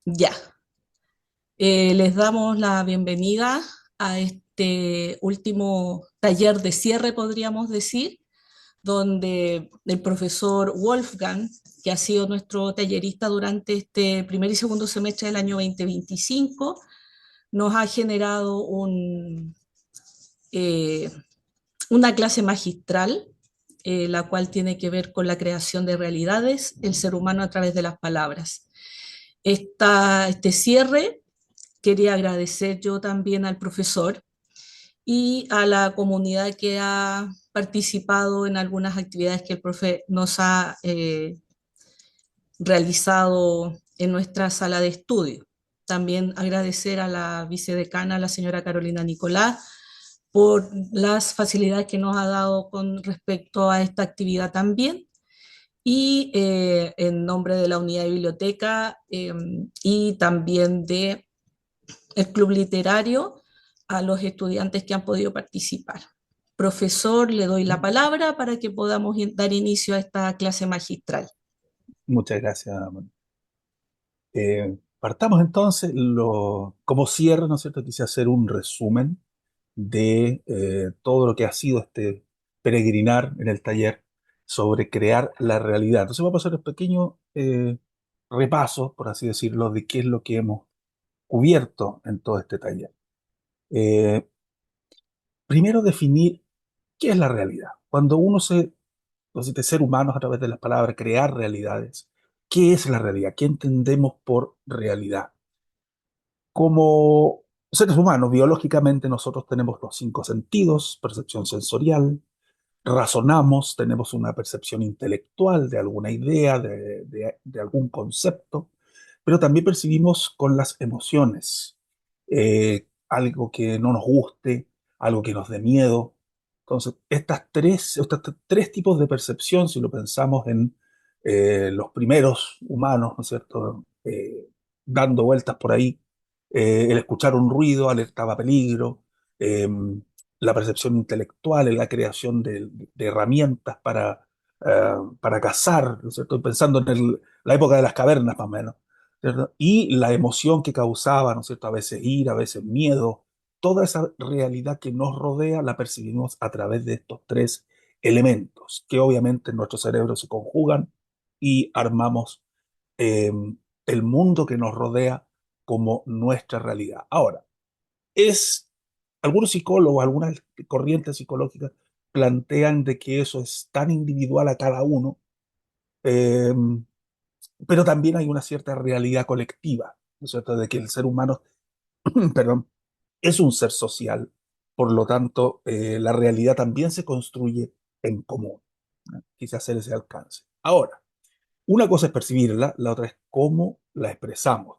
Ya, les damos la bienvenida a este último taller de cierre, podríamos decir, donde el profesor Wolfgang, que ha sido nuestro tallerista durante este primer y segundo semestre del año 2025, nos ha generado eh, una clase magistral, la cual tiene que ver con la creación de realidades, el ser humano a través de las palabras. Este cierre quería agradecer yo también al profesor y a la comunidad que ha participado en algunas actividades que el profe nos ha realizado en nuestra sala de estudio. También agradecer a la vicedecana, la señora Carolina Nicolás, por las facilidades que nos ha dado con respecto a esta actividad también. Y en nombre de la unidad de biblioteca y también de el club literario, a los estudiantes que han podido participar. Profesor, le doy la palabra para que podamos dar inicio a esta clase magistral. Muchas gracias. Partamos entonces, como cierre, ¿no es cierto? Quise hacer un resumen de todo lo que ha sido este peregrinar en el taller sobre crear la realidad. Entonces vamos a hacer un pequeño repaso, por así decirlo, de qué es lo que hemos cubierto en todo este taller. Eh, Primero definir qué es la realidad. Cuando uno entonces, de ser humanos a través de las palabras, crear realidades, ¿qué es la realidad? ¿Qué entendemos por realidad? Como seres humanos, biológicamente nosotros tenemos los cinco sentidos, percepción sensorial, razonamos, tenemos una percepción intelectual de alguna idea, de algún concepto, pero también percibimos con las emociones, algo que no nos guste, algo que nos dé miedo. Entonces, estos tres tipos de percepción, si lo pensamos en los primeros humanos, ¿no es cierto? Dando vueltas por ahí, el escuchar un ruido alertaba peligro, eh, la percepción intelectual, en la creación de herramientas para cazar, ¿no es cierto? Pensando en la época de las cavernas, más o menos, ¿cierto? Y la emoción que causaba, ¿no es cierto? A veces ira, a veces miedo, toda esa realidad que nos rodea la percibimos a través de estos tres elementos, que obviamente en nuestro cerebro se conjugan y armamos eh, el mundo que nos rodea como nuestra realidad. Ahora, es algunos psicólogos, algunas corrientes psicológicas plantean de que eso es tan individual a cada uno, eh, pero también hay una cierta realidad colectiva, ¿no es cierto?, de que el ser humano, perdón, es un ser social, por lo tanto, la realidad también se construye en común, ¿no? Quise hacer ese alcance. Ahora, una cosa es percibirla, la otra es cómo la expresamos.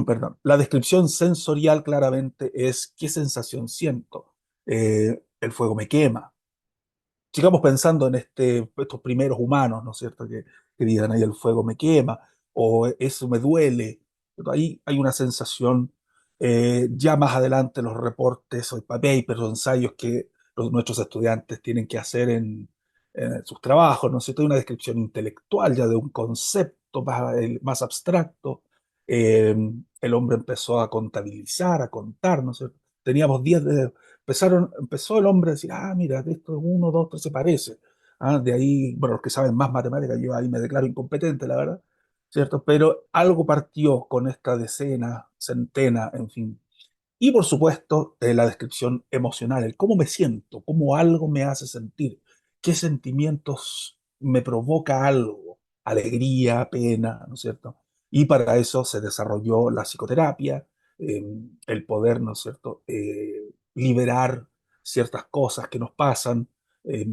Perdón, la descripción sensorial claramente es qué sensación siento. El fuego me quema. Sigamos pensando en estos primeros humanos, ¿no es cierto? Que digan ahí el fuego me quema o eso me duele. Pero ahí hay una sensación. Ya más adelante los reportes o papers o ensayos que nuestros estudiantes tienen que hacer en sus trabajos, ¿no es cierto? Hay una descripción intelectual ya de un concepto más abstracto. Eh, el hombre empezó a contabilizar, a contar, ¿no es cierto? Teníamos 10 de, empezó el hombre a decir, ah, mira, de esto uno, dos, tres se parece. Ah, de ahí, bueno, los que saben más matemáticas, yo ahí me declaro incompetente, la verdad, ¿cierto? Pero algo partió con esta decena, centena, en fin. Y por supuesto, la descripción emocional, el cómo me siento, cómo algo me hace sentir, qué sentimientos me provoca algo, alegría, pena, ¿no es cierto? Y para eso se desarrolló la psicoterapia, eh, el poder, ¿no es cierto?, liberar ciertas cosas que nos pasan, eh,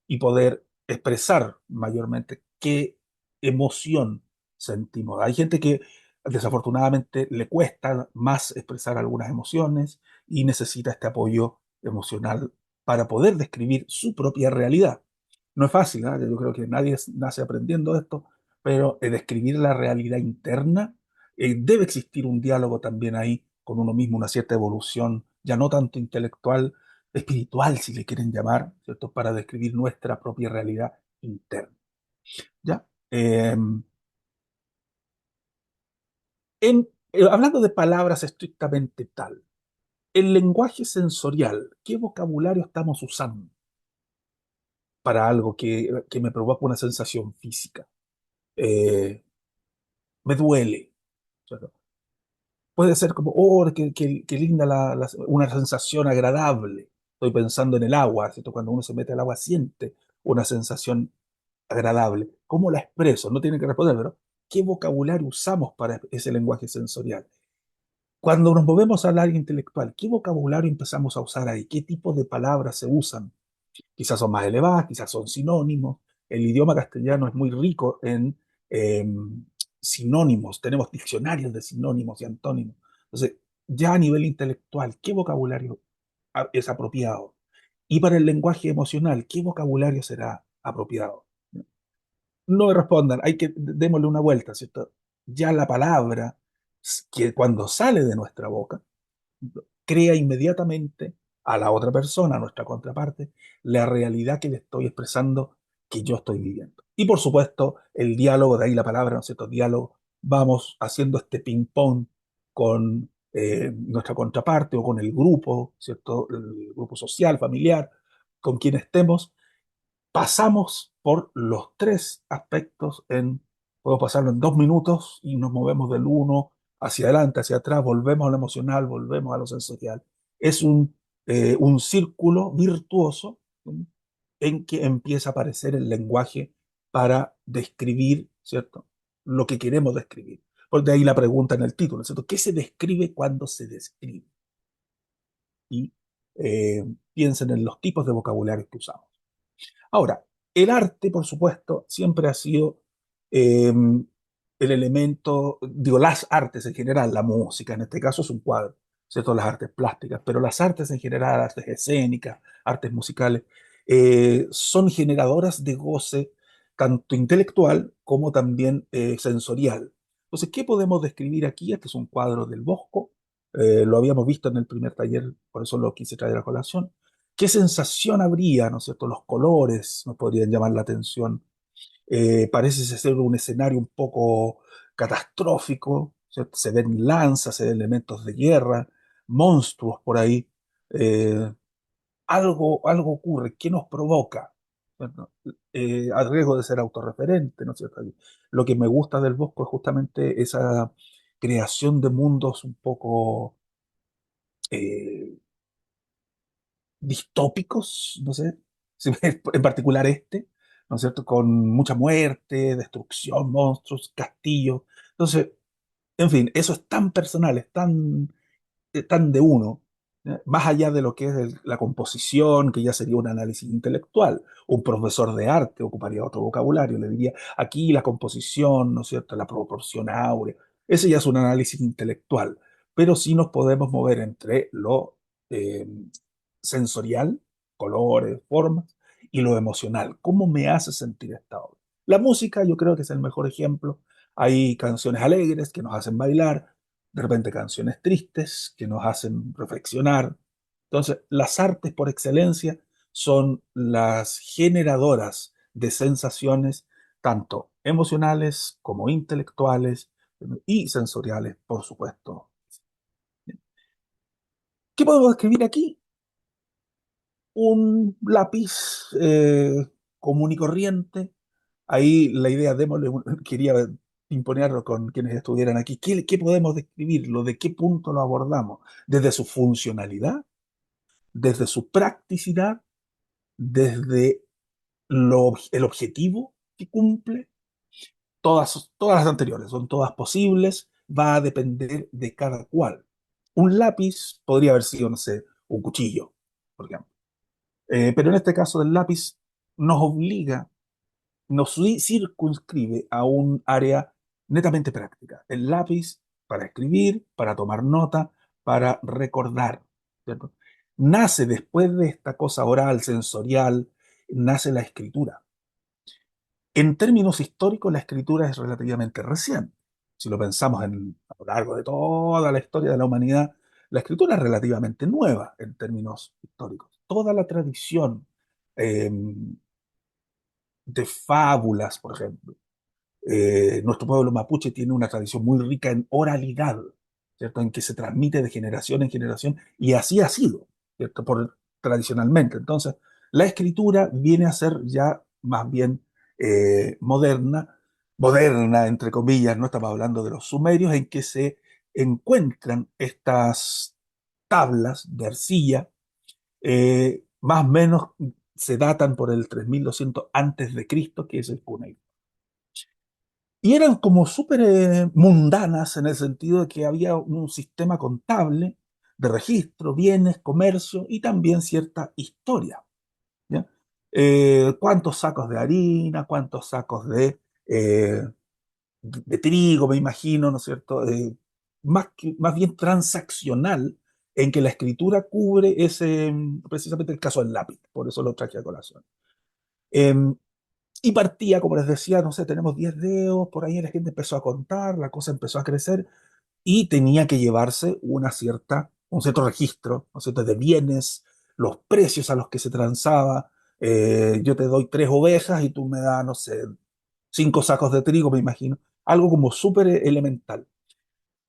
y poder expresar mayormente qué emoción sentimos. Hay gente que desafortunadamente le cuesta más expresar algunas emociones y necesita este apoyo emocional para poder describir su propia realidad. No es fácil, ¿eh? Yo creo que nadie nace aprendiendo esto, pero describir la realidad interna, debe existir un diálogo también ahí con uno mismo, una cierta evolución, ya no tanto intelectual, espiritual, si le quieren llamar, ¿cierto? Para describir nuestra propia realidad interna. ¿Ya? Hablando de palabras estrictamente tal, el lenguaje sensorial, ¿qué vocabulario estamos usando para algo que me provoca una sensación física? Eh, Me duele. ¿Cierto? Puede ser como, oh, qué linda una sensación agradable. Estoy pensando en el agua, ¿cierto? Cuando uno se mete al agua siente una sensación agradable. ¿Cómo la expreso? No tiene que responder, pero ¿qué vocabulario usamos para ese lenguaje sensorial? Cuando nos movemos al área intelectual, ¿qué vocabulario empezamos a usar ahí? ¿Qué tipo de palabras se usan? Quizás son más elevadas, quizás son sinónimos. El idioma castellano es muy rico en eh, sinónimos, tenemos diccionarios de sinónimos y antónimos. Entonces, ya a nivel intelectual, ¿qué vocabulario es apropiado? Y para el lenguaje emocional, ¿qué vocabulario será apropiado? No me respondan, démosle una vuelta, ¿cierto? Ya la palabra que cuando sale de nuestra boca crea inmediatamente a la otra persona, a nuestra contraparte, la realidad que le estoy expresando, que yo estoy viviendo. Y por supuesto, el diálogo, de ahí la palabra, ¿no es cierto? Diálogo, vamos haciendo este ping-pong con nuestra contraparte o con el grupo, ¿cierto? El grupo social, familiar, con quien estemos, pasamos por los tres aspectos podemos pasarlo en 2 minutos y nos movemos del uno hacia adelante, hacia atrás, volvemos a lo emocional, volvemos a lo sensorial. Es un círculo virtuoso, ¿sí? En que empieza a aparecer el lenguaje para describir, ¿cierto? Lo que queremos describir. Por de ahí la pregunta en el título, ¿cierto? ¿Qué se describe cuando se describe? Y piensen en los tipos de vocabulario que usamos. Ahora, el arte, por supuesto, siempre ha sido el elemento, digo, las artes en general, la música en este caso es un cuadro, ¿cierto? Las artes plásticas, pero las artes en general, artes escénicas, artes musicales, son generadoras de goce tanto intelectual como también sensorial. Entonces, ¿qué podemos describir aquí? Este es un cuadro del Bosco, lo habíamos visto en el primer taller, por eso lo quise traer a colación. ¿Qué sensación habría, ¿no es cierto? Los colores nos podrían llamar la atención. Parece ser un escenario un poco catastrófico, ¿cierto? Se ven lanzas, se ven elementos de guerra, monstruos por ahí. Eh, algo ocurre, ¿qué nos provoca? ¿Cierto? A riesgo de ser autorreferente, ¿no es cierto? Lo que me gusta del Bosco es justamente esa creación de mundos un poco eh, distópicos, no sé, en particular este, ¿no es cierto? Con mucha muerte, destrucción, monstruos, castillos. Entonces, en fin, eso es tan personal, tan de uno, más allá de lo que es la composición, que ya sería un análisis intelectual. Un profesor de arte ocuparía otro vocabulario, le diría, aquí la composición, ¿no es cierto?, la proporción áurea, ese ya es un análisis intelectual, pero sí nos podemos mover entre lo eh, sensorial, colores, formas, y lo emocional, cómo me hace sentir esta obra. La música yo creo que es el mejor ejemplo. Hay canciones alegres que nos hacen bailar, de repente canciones tristes que nos hacen reflexionar. Entonces, las artes por excelencia son las generadoras de sensaciones, tanto emocionales como intelectuales y sensoriales, por supuesto. ¿Qué podemos escribir aquí? Un lápiz común y corriente. Ahí la idea, démosle, quería imponerlo con quienes estuvieran aquí. ¿Qué podemos describirlo? ¿De qué punto lo abordamos? ¿Desde su funcionalidad? ¿Desde su practicidad? ¿Desde el objetivo que cumple? Todas las anteriores son todas posibles, va a depender de cada cual. Un lápiz podría haber sido, no sé, un cuchillo, por ejemplo. Pero en este caso del lápiz nos obliga, nos circunscribe a un área netamente práctica. El lápiz para escribir, para tomar nota, para recordar, ¿cierto? Nace después de esta cosa oral, sensorial, nace la escritura. En términos históricos, la escritura es relativamente reciente. Si lo pensamos a lo largo de toda la historia de la humanidad, la escritura es relativamente nueva en términos históricos. Toda la tradición eh, de fábulas, por ejemplo, Nuestro pueblo mapuche tiene una tradición muy rica en oralidad, ¿cierto? En que se transmite de generación en generación y así ha sido, ¿cierto? Tradicionalmente. Entonces, la escritura viene a ser ya más bien moderna, moderna entre comillas, no estamos hablando de los sumerios, en que se encuentran estas tablas de arcilla, más o menos se datan por el 3200 antes de Cristo, que es el Cuneiforme. Y eran como súper mundanas en el sentido de que había un sistema contable de registro, bienes, comercio y también cierta historia. ¿Ya? ¿Cuántos sacos de harina? ¿Cuántos sacos de trigo, me imagino, ¿no es cierto? Más bien transaccional en que la escritura cubre precisamente el caso del lápiz, por eso lo traje a colación. Em, y partía, como les decía, no sé, tenemos 10 dedos, por ahí la gente empezó a contar, la cosa empezó a crecer y tenía que llevarse un cierto registro, ¿no es cierto?, de bienes, los precios a los que se transaba. Yo te doy 3 ovejas y tú me das, no sé, 5 sacos de trigo, me imagino. Algo como súper elemental.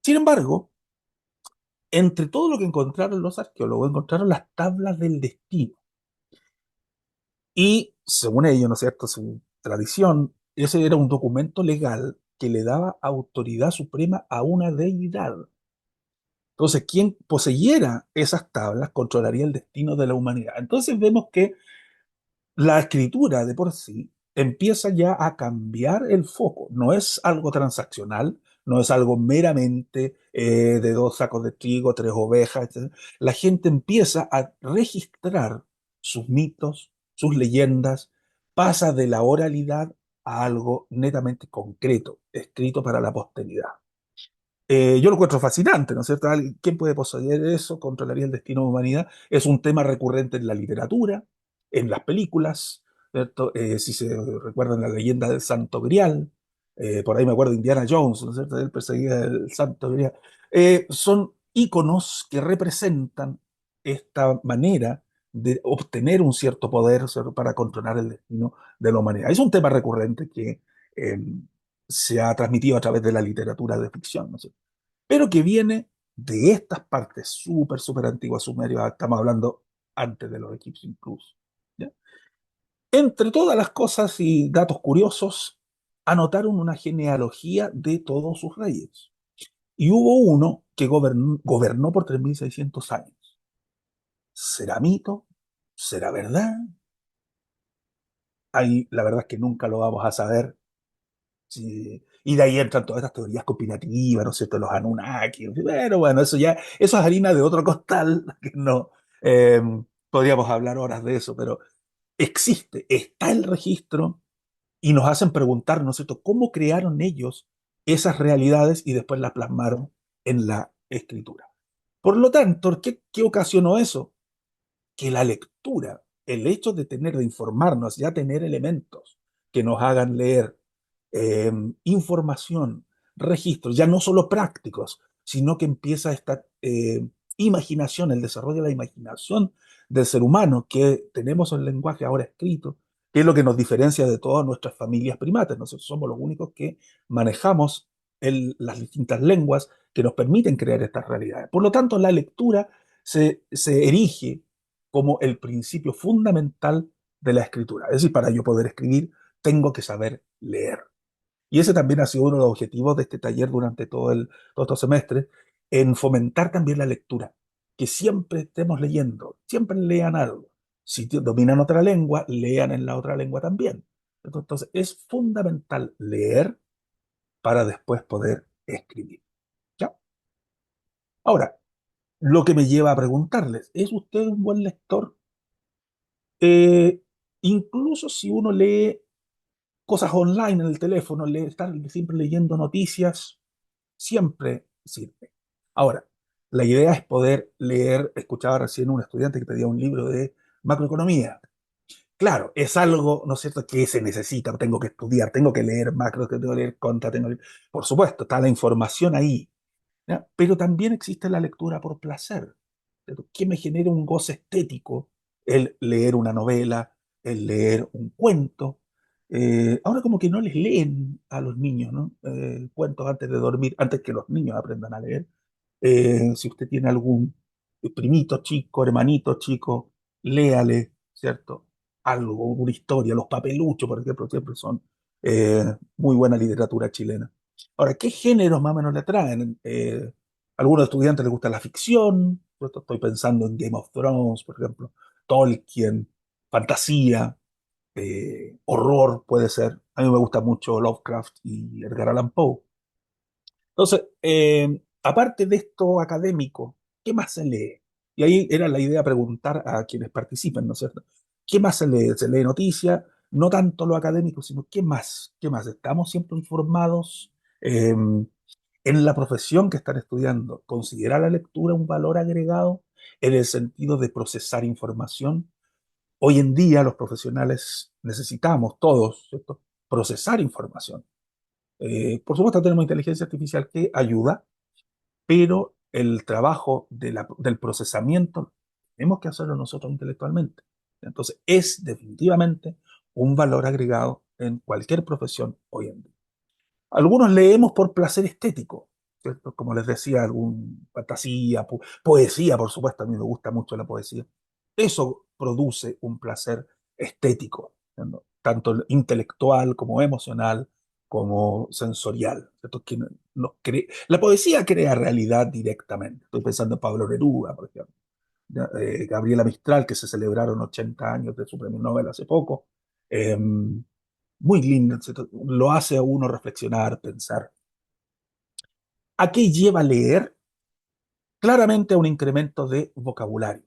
Sin embargo, entre todo lo que encontraron los arqueólogos, encontraron las tablas del destino. Y según ellos, ¿no es cierto?, su tradición, ese era un documento legal que le daba autoridad suprema a una deidad. Entonces, quien poseyera esas tablas controlaría el destino de la humanidad. Entonces vemos que la escritura de por sí empieza ya a cambiar el foco. No es algo transaccional, no es algo meramente de 2 sacos de trigo, 3 ovejas, etc. La gente empieza a registrar sus mitos, sus leyendas, pasa de la oralidad a algo netamente concreto, escrito para la posteridad. Yo lo encuentro fascinante, ¿no es cierto? ¿Quién puede poseer eso? Controlaría el destino de la humanidad. Es un tema recurrente en la literatura, en las películas, ¿cierto? Si se recuerdan la leyenda del Santo Grial, por ahí me acuerdo de Indiana Jones, ¿no es cierto? Él perseguía el Santo Grial. Son íconos que representan esta manera de obtener un cierto poder, ¿cierto?, para controlar el destino de la humanidad. Es un tema recurrente que eh, se ha transmitido a través de la literatura de ficción, ¿no es cierto?, pero que viene de estas partes súper, súper antiguas, sumerios, estamos hablando antes de los egipcios incluso. ¿Ya? Entre todas las cosas y datos curiosos, anotaron una genealogía de todos sus reyes. Y hubo uno que gobernó por 3600 años. ¿Será mito? ¿Será verdad? Ahí la verdad es que nunca lo vamos a saber. Sí. Y de ahí entran todas estas teorías conspirativas, ¿no es cierto? Los Anunnaki. Pero bueno, eso es harina de otro costal, que no podríamos hablar horas de eso, pero existe, está el registro y nos hacen preguntar, ¿no es cierto?, cómo crearon ellos esas realidades y después las plasmaron en la escritura. Por lo tanto, ¿qué ocasionó eso? Que la lectura, el hecho de de informarnos, ya tener elementos que nos hagan leer eh, información, registros, ya no solo prácticos, sino que empieza esta imaginación, el desarrollo de la imaginación del ser humano, que tenemos el lenguaje ahora escrito, que es lo que nos diferencia de todas nuestras familias primates. Nosotros somos los únicos que manejamos las distintas lenguas que nos permiten crear estas realidades. Por lo tanto, la lectura se erige como el principio fundamental de la escritura. Es decir, para yo poder escribir, tengo que saber leer. Y ese también ha sido uno de los objetivos de este taller durante todo estos semestres, en fomentar también la lectura, que siempre estemos leyendo, siempre lean algo. Si dominan otra lengua, lean en la otra lengua también. Entonces, es fundamental leer para después poder escribir. ¿Ya? Ahora, lo que me lleva a preguntarles, ¿es usted un buen lector? Eh, Incluso si uno lee cosas online en el teléfono, estar siempre leyendo noticias, siempre sirve. Ahora, la idea es poder leer. Escuchaba recién un estudiante que pedía un libro de macroeconomía. Claro, es algo, ¿no es cierto?, que se necesita. Tengo que estudiar, tengo que leer macro, tengo que leer contra, por supuesto, está la información ahí, ¿ya? Pero también existe la lectura por placer. ¿Qué me genera un goce estético? El leer una novela, el leer un cuento. Ahora como que no les leen a los niños, ¿no? Cuentos antes de dormir, antes que los niños aprendan a leer. Si usted tiene algún primito chico, hermanito chico, léale, ¿cierto? Algo, una historia. Los papeluchos, por ejemplo, siempre son eh, muy buena literatura chilena. Ahora, ¿qué géneros más o menos le atraen? A algunos estudiantes les gusta la ficción, ¿cierto? Estoy pensando en Game of Thrones, por ejemplo, Tolkien, fantasía, horror puede ser. A mí me gusta mucho Lovecraft y Edgar Allan Poe. Entonces, aparte de esto académico, ¿qué más se lee? Y ahí era la idea preguntar a quienes participen, ¿no es cierto? ¿Qué más se lee? Se lee noticias, no tanto lo académico, sino ¿qué más? ¿Qué más? ¿Estamos siempre informados en la profesión que están estudiando? ¿Considera la lectura un valor agregado en el sentido de procesar información? Hoy en día los profesionales necesitamos todos, ¿cierto? Procesar información. Por supuesto tenemos inteligencia artificial que ayuda, pero el trabajo del procesamiento tenemos que hacerlo nosotros intelectualmente. Entonces, es definitivamente un valor agregado en cualquier profesión hoy en día. Algunos leemos por placer estético, ¿cierto? Como les decía, algún fantasía, poesía, por supuesto, a mí me gusta mucho la poesía. Eso produce un placer estético, ¿no? Tanto intelectual como emocional, como sensorial, ¿cierto? La poesía crea realidad directamente. Estoy pensando en Pablo Neruda, por ejemplo. Ya, Gabriela Mistral, que se celebraron 80 años de su premio Nobel hace poco. Muy lindo, ¿cierto? Lo hace a uno reflexionar, pensar. ¿A qué lleva leer? Claramente a un incremento de vocabulario.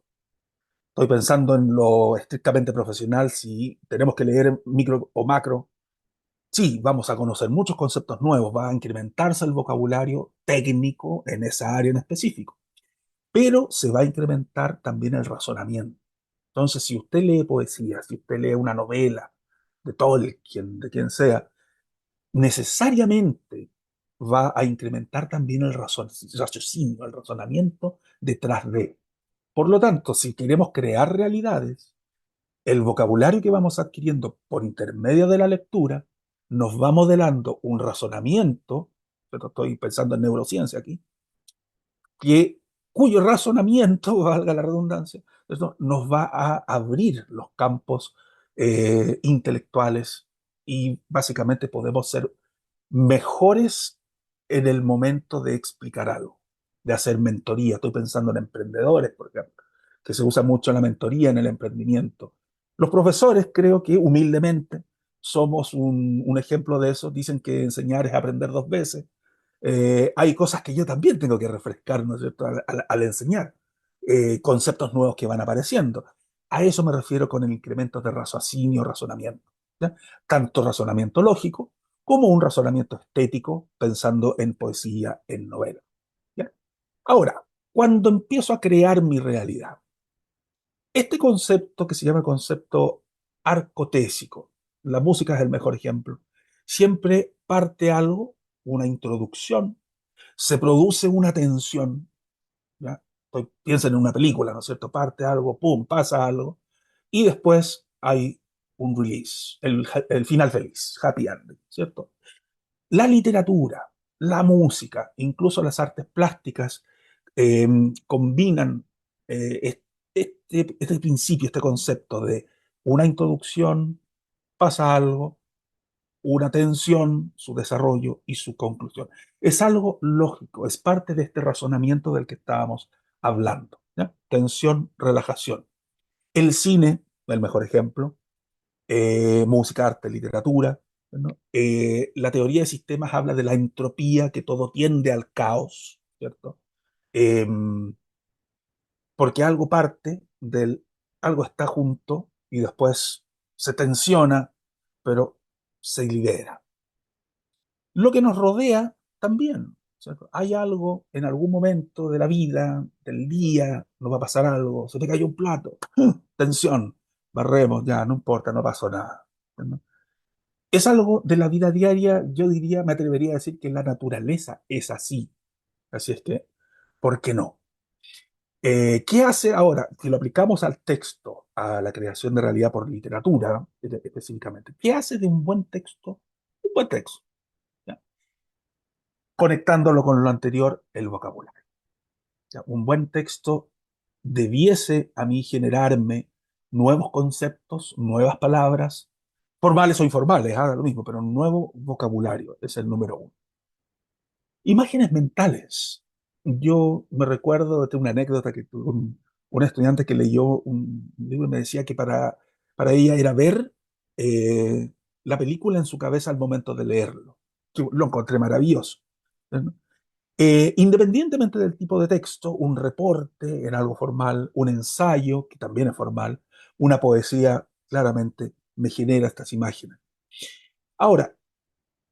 Estoy pensando en lo estrictamente profesional, si tenemos que leer micro o macro. Sí, vamos a conocer muchos conceptos nuevos, va a incrementarse el vocabulario técnico en esa área en específico, pero se va a incrementar también el razonamiento. Entonces, si usted lee poesía, si usted lee una novela de Tolkien, de quien sea, necesariamente va a incrementar también el raciocinio, el razonamiento detrás de. Por lo tanto, si queremos crear realidades, el vocabulario que vamos adquiriendo por intermedio de la lectura nos va modelando un razonamiento, pero estoy pensando en neurociencia aquí, que, cuyo razonamiento, valga la redundancia, esto nos va a abrir los campos intelectuales y básicamente podemos ser mejores en el momento de explicar algo, de hacer mentoría. Estoy pensando en emprendedores, por ejemplo, que se usa mucho la mentoría en el emprendimiento. Los profesores, creo que humildemente, somos un ejemplo de eso. Dicen que enseñar es aprender dos veces. Hay cosas que yo también tengo que refrescar, ¿no es cierto?, al enseñar. Conceptos nuevos que van apareciendo. A eso me refiero con el incremento de raciocinio, razonamiento. ¿Ya? Tanto razonamiento lógico como un razonamiento estético, pensando en poesía, en novela. ¿Ya? Ahora, cuando empiezo a crear mi realidad, este concepto que se llama concepto arcotésico, la música es el mejor ejemplo, siempre parte algo, una introducción, se produce una tensión, ¿ya? Piensen en una película, ¿no es cierto? Parte algo, pum, pasa algo, y después hay un release, el final feliz, happy ending, ¿cierto? La literatura, la música, incluso las artes plásticas eh, combinan este principio, este concepto de una introducción, pasa algo, una tensión, su desarrollo y su conclusión. Es algo lógico, es parte de este razonamiento del que estábamos hablando. ¿Ya? Tensión, relajación. El cine, el mejor ejemplo, música, arte, literatura, ¿no? La teoría de sistemas habla de la entropía, que todo tiende al caos, ¿cierto? Eh, Porque algo parte algo está junto y después se tensiona, pero se libera. Lo que nos rodea también, ¿cierto? Hay algo en algún momento de la vida, del día, nos va a pasar algo, se te cayó un plato, tensión, barremos, ya, no importa, no pasó nada. ¿No? Es algo de la vida diaria, yo diría, me atrevería a decir que la naturaleza es así. Así es que, ¿por qué no? ¿Qué hace ahora? Si lo aplicamos al texto, a la creación de realidad por literatura, específicamente, ¿qué hace de un buen texto? Un buen texto, ¿ya? Conectándolo con lo anterior, el vocabulario. ¿Ya? Un buen texto debiese a mí generarme nuevos conceptos, nuevas palabras, formales o informales, lo mismo, pero un nuevo vocabulario es el número uno. Imágenes mentales. Yo me recuerdo de una anécdota que tuve un estudiante que leyó un libro y me decía que para ella era ver la película en su cabeza al momento de leerlo. Que lo encontré maravilloso. ¿No? Independientemente del tipo de texto, un reporte en algo formal, un ensayo, que también es formal, una poesía, claramente me genera estas imágenes. Ahora,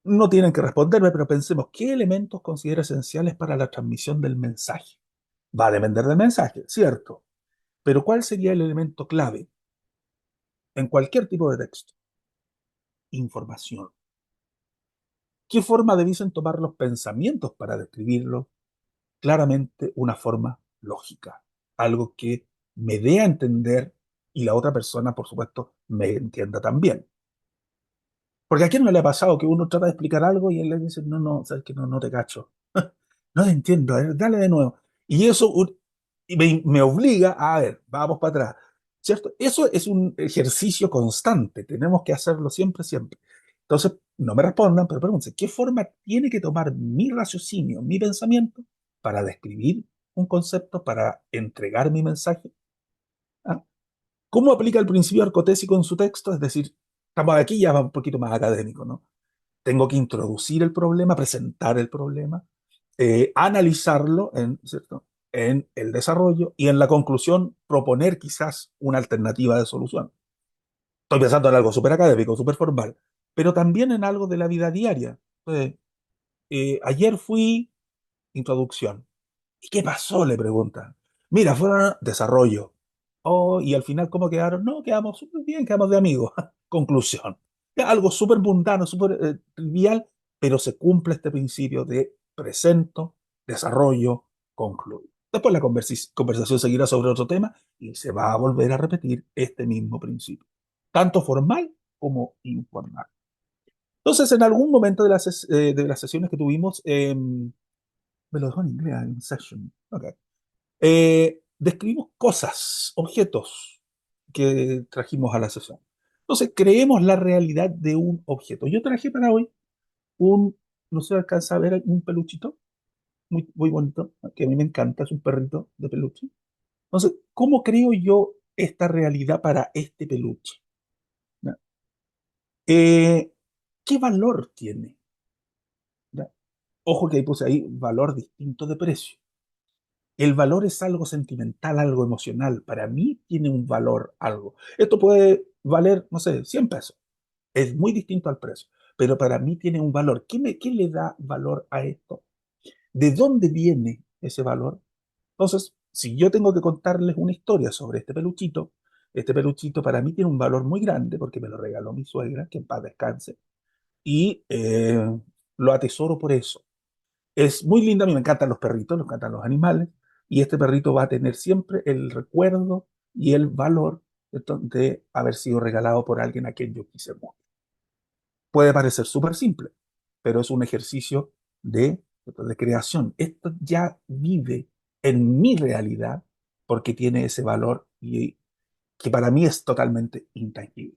no tienen que responderme, pero pensemos, ¿qué elementos considera esenciales para la transmisión del mensaje? Va a depender del mensaje, cierto, pero ¿cuál sería el elemento clave en cualquier tipo de texto? Información. ¿Qué forma debiesen tomar los pensamientos para describirlo? Claramente una forma lógica, algo que me dé a entender y la otra persona, por supuesto, me entienda también. Porque a quién no le ha pasado que uno trata de explicar algo y él le dice, no, no, sabes que no, no te cacho. No te entiendo, a ver, dale de nuevo. Y eso y me obliga a ver, vamos para atrás. ¿Cierto? Eso es un ejercicio constante, tenemos que hacerlo siempre, siempre. Entonces, no me respondan, pero pregúntense, ¿qué forma tiene que tomar mi raciocinio, mi pensamiento, para describir un concepto, para entregar mi mensaje? ¿Ah? ¿Cómo aplica el principio arcotésico en su texto? Es decir, estamos aquí ya va un poquito más académico, ¿no? Tengo que introducir el problema, presentar el problema, analizarlo ¿cierto? En el desarrollo y en la conclusión proponer quizás una alternativa de solución. Estoy pensando en algo súper académico, súper formal, pero también en algo de la vida diaria. Ayer fui, introducción. ¿Y qué pasó? Le preguntan. Mira, fue un desarrollo. Oh, y al final, ¿cómo quedaron? No, quedamos súper bien, quedamos de amigos. Conclusión. Es algo súper mundano, súper trivial, pero se cumple este principio de presento, desarrollo, concluyo. Después la conversación seguirá sobre otro tema y se va a volver a repetir este mismo principio, tanto formal como informal. Entonces, en algún momento de las sesiones que tuvimos, me lo dejó en inglés, en session. Ok. Describimos cosas, objetos que trajimos a la sesión. Entonces, creemos la realidad de un objeto. Yo traje para hoy un, no sé, alcanza a ver un peluchito muy, muy bonito, que a mí me encanta, es un perrito de peluche. Entonces, ¿cómo creo yo esta realidad para este peluche? ¿Ya? Eh, ¿Qué valor tiene? ¿Ya? Ojo que ahí puse ahí valor distinto de precio. El valor es algo sentimental, algo emocional. Para mí tiene un valor algo. Esto puede valer, no sé, 100 pesos. Es muy distinto al precio, pero para mí tiene un valor. ¿Qué le da valor a esto? ¿De dónde viene ese valor? Entonces, si yo tengo que contarles una historia sobre este peluchito para mí tiene un valor muy grande porque me lo regaló mi suegra, que en paz descanse, y lo atesoro por eso. Es muy linda, a mí me encantan los perritos, me encantan los animales, y este perrito va a tener siempre el recuerdo y el valor de haber sido regalado por alguien a quien yo quise mucho. Puede parecer súper simple, pero es un ejercicio de creación. Esto ya vive en mi realidad porque tiene ese valor y que para mí es totalmente intangible.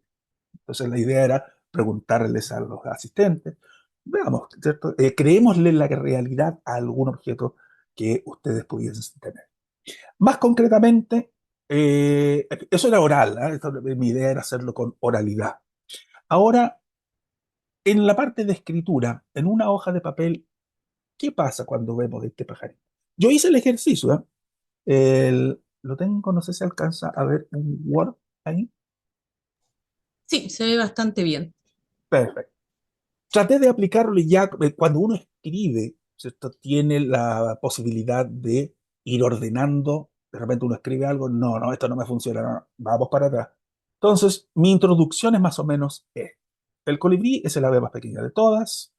Entonces la idea era preguntarles a los asistentes, veamos, ¿cierto? Creémosle la realidad a algún objeto que ustedes pudiesen tener. Más concretamente, eso era oral, ¿eh? Mi idea era hacerlo con oralidad. Ahora, en la parte de escritura, en una hoja de papel, ¿qué pasa cuando vemos este pajarito? Yo hice el ejercicio, ¿eh? Lo tengo, no sé si alcanza a ver un Word ahí. Sí, se ve bastante bien. Perfecto. Traté de aplicarlo y ya cuando uno escribe, ¿cierto? Tiene la posibilidad de ir ordenando. De repente uno escribe algo, no, no, esto no me funciona, no, no, vamos para atrás. Entonces, mi introducción es más o menos el colibrí es el ave más pequeña de todas,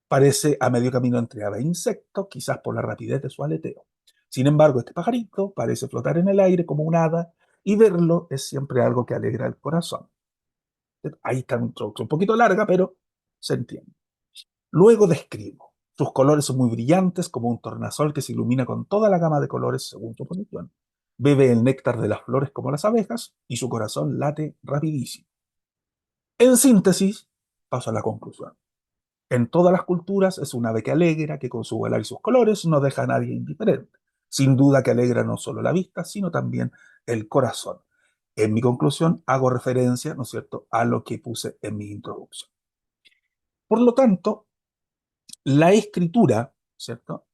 parece a medio camino entre ave e insecto, quizás por la rapidez de su aleteo. Sin embargo, este pajarito parece flotar en el aire como un hada y verlo es siempre algo que alegra el corazón. Ahí está una introducción un poquito larga, pero se entiende. Luego describo. Sus colores son muy brillantes, como un tornasol que se ilumina con toda la gama de colores según su posición. Bebe el néctar de las flores como las abejas y su corazón late rapidísimo. En síntesis, paso a la conclusión. En todas las culturas es un ave que alegra, que con su vuelo y sus colores no deja a nadie indiferente. Sin duda que alegra no solo la vista, sino también el corazón. En mi conclusión hago referencia, ¿no es cierto?, a lo que puse en mi introducción. Por lo tanto, la escritura, ¿cierto?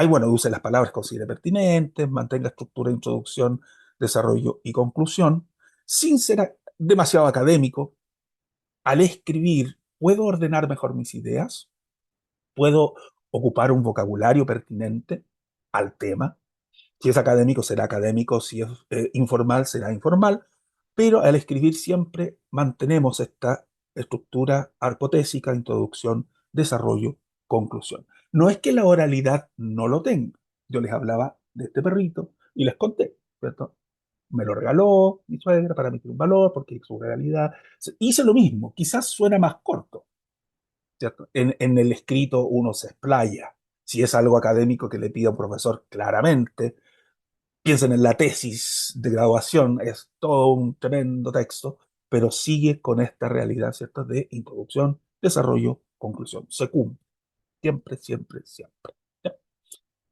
Bueno, use las palabras que considere pertinentes, mantenga estructura, introducción, desarrollo y conclusión, sin ser demasiado académico. Al escribir, puedo ordenar mejor mis ideas, puedo ocupar un vocabulario pertinente al tema. Si es académico, será académico, si es informal, será informal, pero al escribir siempre mantenemos esta estructura arpotésica, introducción, desarrollo, conclusión. No es que la oralidad no lo tenga. Yo les hablaba de este perrito y les conté, ¿cierto? Me lo regaló mi suegra, para mí tiene un valor, porque es su realidad. Hice lo mismo, quizás suena más corto, ¿cierto? En el escrito uno se explaya. Si es algo académico que le pida a un profesor, claramente. Piensen en la tesis de graduación, es todo un tremendo texto, pero sigue con esta realidad, ¿cierto? De introducción, desarrollo, conclusión. Se cumple, siempre, siempre, siempre. ¿Ya?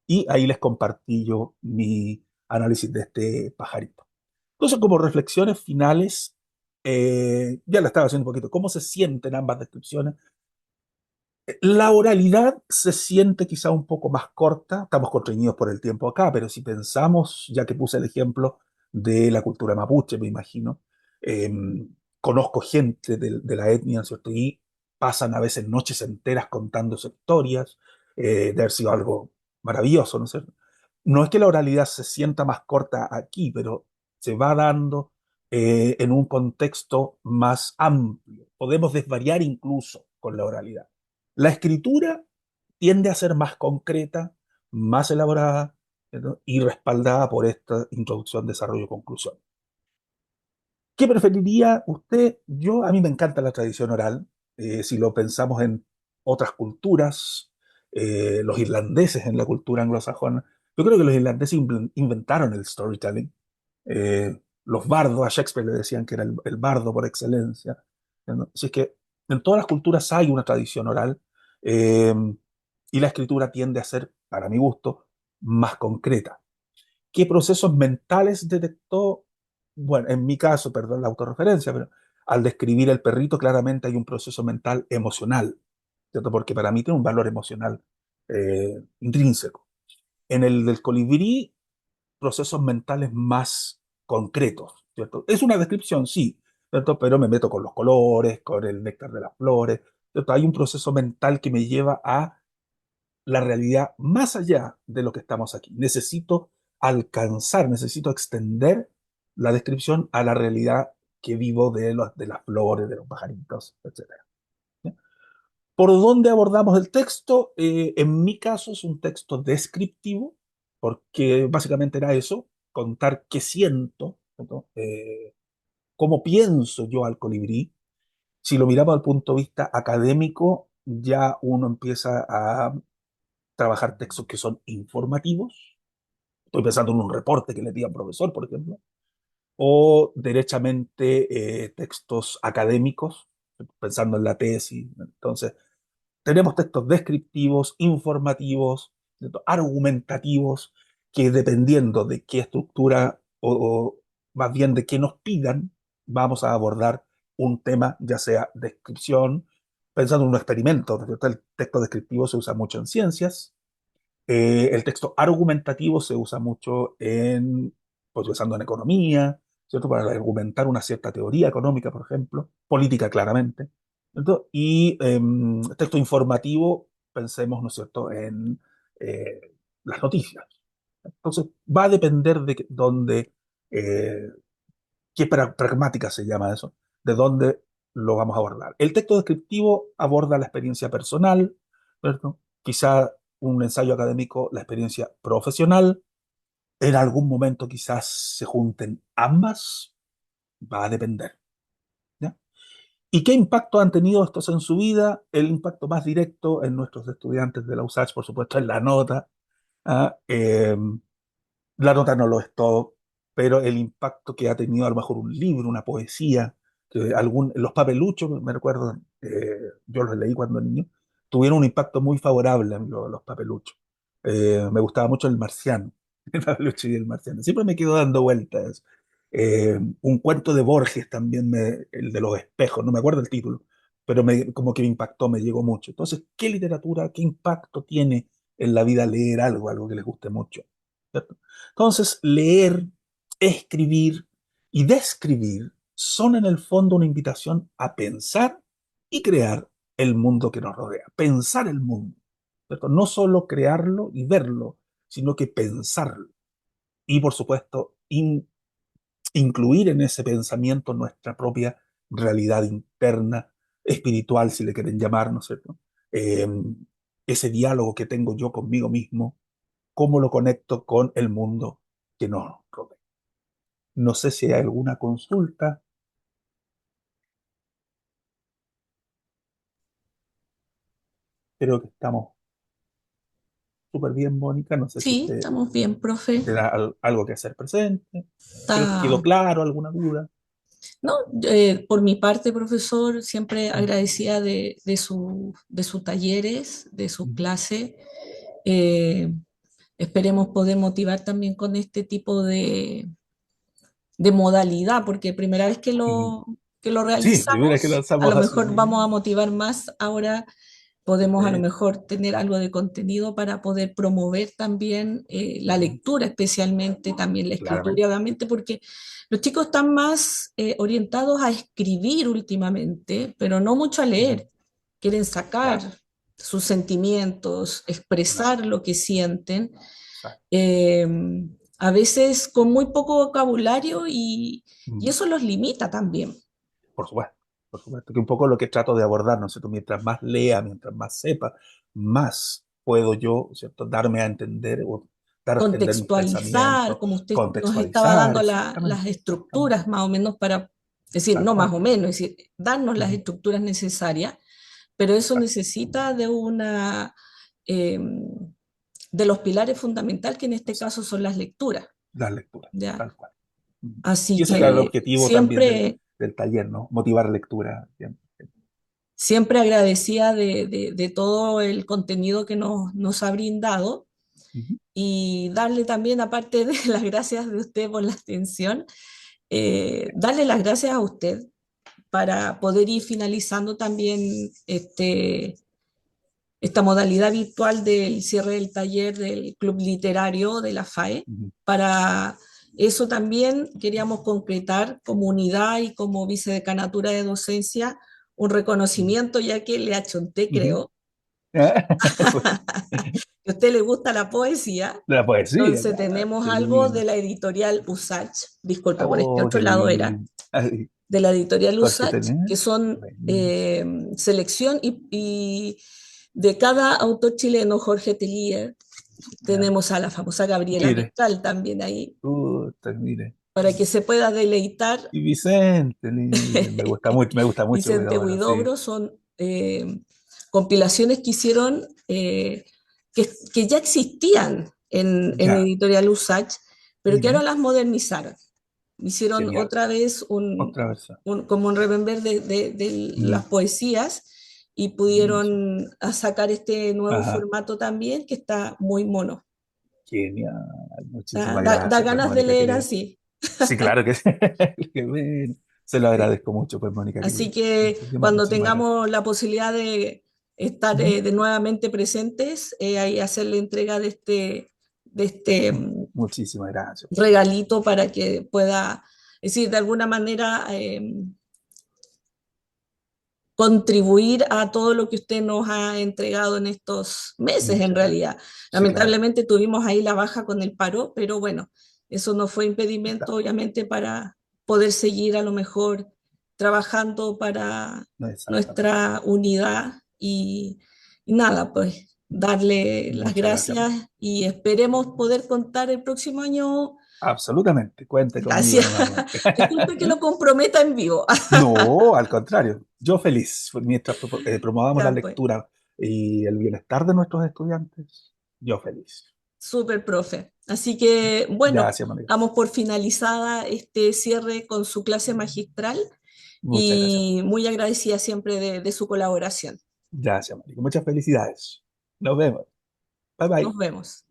Y ahí les compartí yo mi análisis de este pajarito. Entonces, como reflexiones finales, ya la estaba haciendo un poquito, ¿cómo se sienten ambas descripciones? La oralidad se siente quizá un poco más corta, estamos constreñidos por el tiempo acá, pero si pensamos, ya que puse el ejemplo de la cultura mapuche, me imagino, eh, conozco gente de la etnia, ¿cierto? Y pasan a veces noches enteras contándose historias, de haber sido algo maravilloso, ¿no es cierto? No es que la oralidad se sienta más corta aquí, pero se va dando en un contexto más amplio. Podemos desvariar incluso con la oralidad. La escritura tiende a ser más concreta, más elaborada, ¿no? Y respaldada por esta introducción, desarrollo, conclusión. ¿Qué preferiría usted? A mí me encanta la tradición oral. Si lo pensamos en otras culturas, los irlandeses en la cultura anglosajona, yo creo que los irlandeses inventaron el storytelling. Los bardos, a Shakespeare le decían que era el bardo por excelencia, ¿no? Así es que en todas las culturas hay una tradición oral, eh, y la escritura tiende a ser, para mi gusto, más concreta. ¿Qué procesos mentales detectó? Bueno, en mi caso, perdón la autorreferencia, pero al describir el perrito, claramente hay un proceso mental emocional, ¿cierto? Porque para mí tiene un valor emocional intrínseco. En el del colibrí, procesos mentales más concretos, ¿cierto? Es una descripción, sí, ¿cierto? Pero me meto con los colores, con el néctar de las flores, ¿cierto? Hay un proceso mental que me lleva a la realidad más allá de lo que estamos aquí. Necesito alcanzar, necesito extender la descripción a la realidad que vivo de las flores, de los pajaritos, etcétera. ¿Ya? ¿Por dónde abordamos el texto? En mi caso es un texto descriptivo, porque básicamente era eso, contar qué siento, ¿no? Cómo pienso yo al colibrí. Si lo miramos al punto de vista académico, ya uno empieza a trabajar textos que son informativos. Estoy pensando en un reporte que le pida al profesor, por ejemplo, o derechamente textos académicos, pensando en la tesis. Entonces, tenemos textos descriptivos, informativos, argumentativos, que dependiendo de qué estructura o más bien de qué nos pidan, vamos a abordar un tema, ya sea descripción, pensando en un experimento. ¿Cierto? El texto descriptivo se usa mucho en ciencias, el texto argumentativo se usa mucho pues usando en economía, ¿cierto? Para argumentar una cierta teoría económica, por ejemplo, política claramente, ¿cierto? Y texto informativo, pensemos, ¿no es cierto?, en las noticias. Entonces, va a depender de dónde, eh, qué pragmática se llama eso, de dónde lo vamos a abordar. El texto descriptivo aborda la experiencia personal, ¿cierto? Quizá un ensayo académico, la experiencia profesional, En algún momento quizás se junten ambas, va a depender. ¿Ya? ¿Y qué impacto han tenido estos en su vida? El impacto más directo en nuestros estudiantes de la USACH, por supuesto, es la nota. ¿Ah? La nota no lo es todo, pero el impacto que ha tenido a lo mejor un libro, una poesía, los papeluchos, me recuerdo, yo los leí cuando niño, tuvieron un impacto muy favorable en los papeluchos. Me gustaba mucho el marciano, el papelucho y el marciano. Siempre me quedo dando vueltas. Un cuento de Borges también, el de los espejos, no me acuerdo el título, pero como que me impactó, me llegó mucho. Entonces, ¿qué literatura, qué impacto tiene en la vida leer algo, algo que les guste mucho? ¿Cierto? Entonces, leer, escribir y describir son en el fondo una invitación a pensar y crear el mundo que nos rodea. Pensar el mundo, ¿cierto? No solo crearlo y verlo, sino que pensarlo. Y por supuesto, incluir en ese pensamiento nuestra propia realidad interna, espiritual, si le quieren llamar, ¿no es cierto? Eh, ese diálogo que tengo yo conmigo mismo, cómo lo conecto con el mundo que nos rodea. No sé si hay alguna consulta. Creo que estamos súper bien, Mónica. No sé si Sí, usted estamos bien, profe. tiene algo que hacer presente. Creo que quedó Está, claro, alguna duda. no, por mi parte, profesor, siempre Mm, agradecida de sus talleres, de sus mm, clases. Eh, Esperemos poder motivar también con este tipo de modalidad, porque primera vez mm. que lo Sí, primera que realizamos, a lanzamos lo así. mejor vamos a motivar más ahora. Podemos a lo Eh, mejor tener algo de contenido para poder promover también la mm, lectura, especialmente también la claramente. escritura, obviamente, porque los chicos están más orientados a escribir últimamente, pero no mucho a Mm, leer. Quieren sacar claro, sus sentimientos, claro, expresar lo que sienten, exacto. eh, a veces con muy poco vocabulario y Mm, eso los limita también. por supuesto, por supuesto. Que un poco lo que trato de abordar, ¿no es cierto? Mientras más lea, mientras más sepa, más puedo yo, ¿cierto? Darme a entender o dar a entender mis Contextualizar, pensamientos, como usted nos estaba contextualizar, dando exactamente, las exactamente, estructuras más o menos para, decir, tal no más cual. o menos, es decir, darnos las Ujú, estructuras necesarias, pero eso exacto. necesita de eh, de los pilares fundamentales, que en este caso son las lecturas, Las lecturas, ¿ya? tal cual. Ujú. Y Así ese era el que objetivo también siempre, del taller, ¿no? Motivar lectura. Siempre. siempre agradecida de todo el contenido que nos ha brindado Ujú, y darle también, aparte de las gracias de usted por la atención, darle las gracias a usted para poder ir finalizando también esta modalidad virtual del cierre del taller del Club Literario de la FAE. ujú, Para eso también queríamos concretar como unidad y como vicedecanatura de docencia un ujú, reconocimiento, ya que le achonté, ujú. creo, que a usted le gusta la poesía. De la poesía, Entonces claro, tenemos qué algo lindo. de la editorial Usach, disculpe, por este Oh, otro qué lado era, lindo. Ay, de la editorial Jorge Usach, Tener. que son Buenísimo. selección y de cada autor chileno, Jorge Tellier, Ya. tenemos a la famosa Gabriela Mire, Mistral también ahí, mire. para que se pueda deleitar. Y Vicente, mire, me gusta mucho, Vicente pero bueno, sí. Huidobro son compilaciones que hicieron, que ya existían en Ya, Editorial Usach, pero que ahora mire, las modernizaron. Hicieron genial. otra vez Otra versión. como un remember de Mm, las poesías y buenísimo. pudieron sacar este nuevo Ajá, formato también que está muy mono. genial. Da, Muchísimas da gracias, pues, ganas de Mónica, leer querida. así. Sí, claro que sí. Qué bueno. Se lo agradezco mucho, pues, Mónica, querida. Así que Muchísimas, cuando muchísimas gracias. tengamos la posibilidad de estar Ujú. de nuevamente presentes, ahí hacer la entrega de este Muchísimas gracias. regalito para que pueda, es decir, de alguna manera contribuir a todo lo que usted nos ha entregado en estos meses, en Muchas gracias. realidad. Sí, claro. Lamentablemente tuvimos ahí la baja con el paro, pero bueno, eso no fue impedimento, Está. obviamente, para poder seguir a lo mejor trabajando para No, exactamente. nuestra unidad y nada, pues darle las Muchas gracias, gracias María. y esperemos poder contar el próximo año. Absolutamente, cuente conmigo Gracias. nuevamente. Disculpe que lo comprometa en vivo. No, al contrario, yo feliz. Mientras promovamos la Ya, pues, lectura y el bienestar de nuestros estudiantes, yo feliz. súper, profe. Así que, bueno, Gracias, María. damos por finalizada este cierre con su clase magistral Muchas gracias, María. y muy agradecida siempre de su colaboración. Gracias, María. Muchas felicidades. Nos vemos. Bye Nos bye. vemos.